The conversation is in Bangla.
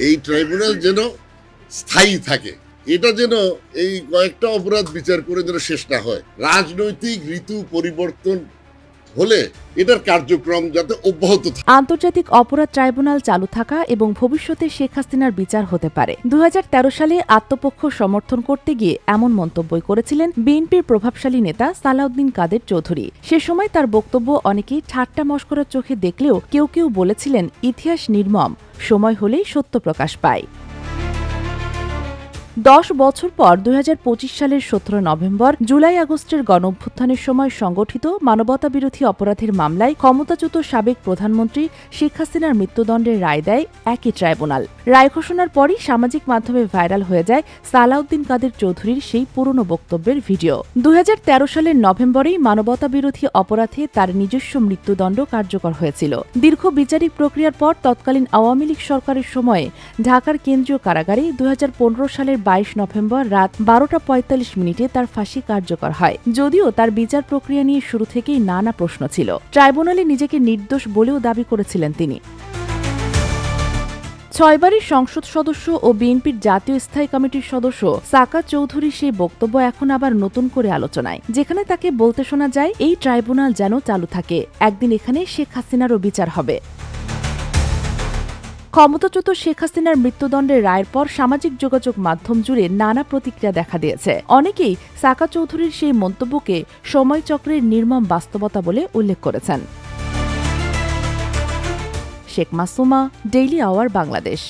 এই ট্রাইব্যুনাল যেন স্থায়ী থাকে, এটা যেন এই কয়েকটা অপরাধ বিচার করে যেন শেষ না হয়। রাজনৈতিক ঋতু পরিবর্তন হলে এটার কার্যক্রম যাতে অব্যাহত থাকে। আন্তর্জাতিক অপরাধ ট্রাইব্যুনাল চালু থাকা এবং ভবিষ্যতে শেখ হাসিনার বিচার হতে পারে। 2013 সালে আত্মপক্ষ সমর্থন করতে গিয়ে এমন মন্তব্যই করেছিলেন বিএনপির প্রভাবশালী নেতা সালাউদ্দিন কাদের চৌধুরী। সে সময় তার বক্তব্য অনেকেই ঠাট্টা মশকরার চোখে দেখলেও কেউ কেউ বলেছিলেন ইতিহাস নির্মম, সময় হলেই সত্য প্রকাশ পায়। 10 বছর পর 2025 সালের 17 নভেম্বর জুলাই আগস্টের গণঅভ্যুত্থানের সময় সংগঠিত মানবতাবিরোধী অপরাধের মামলায় ক্ষমতাচ্যুত সাবেক প্রধানমন্ত্রী শেখ হাসিনার মৃত্যুদণ্ডের রায় দেয় একই ট্রাইব্যুনাল। রায় ঘোষণার পরই সামাজিক মাধ্যমে ভাইরাল হয়ে যায় সালাউদ্দিন কাদের চৌধুরীর সেই পুরনো বক্তব্যের ভিডিও। 2013 সালের নভেম্বরেই মানবতাবিরোধী অপরাধে তার নিজস্ব মৃত্যুদণ্ড কার্যকর হয়েছিল। দীর্ঘ বিচারিক প্রক্রিয়ার পর তৎকালীন আওয়ামী লীগ সরকারের সময়ে ঢাকার কেন্দ্রীয় কারাগারে 2015 সালের 22 নভেম্বর রাত 12:45 তার ফাঁসি কার্যকর হয়। যদিও তার বিচার প্রক্রিয়া নিয়ে শুরু থেকেই নানা প্রশ্ন ছিল। ট্রাইব্যুনালে নিজেকে নির্দোষ বলেও দাবি করেছিলেন তিনি। 6 বারের সংসদ সদস্য ও বিএনপির জাতীয় স্থায়ী কমিটির সদস্য সাকা চৌধুরী সেই বক্তব্য এখন আবার নতুন করে আলোচনায়, যেখানে তাকে বলতে শোনা যায় এই ট্রাইব্যুনাল যেন চালু থাকে, একদিন এখানে শেখ হাসিনারও বিচার হবে। ক্ষমতাচ্যুত শেখ হাসিনার মৃত্যুদণ্ডের রায়ের পর সামাজিক যোগাযোগ মাধ্যম জুড়ে নানা প্রতিক্রিয়া দেখা দিয়েছে। অনেকেই সাকা চৌধুরীর সেই মন্তব্যকে সময়চক্রের নির্মম বাস্তবতা বলে উল্লেখ করেছেন। Sheikh Masuma, Daily Our, Bangladesh.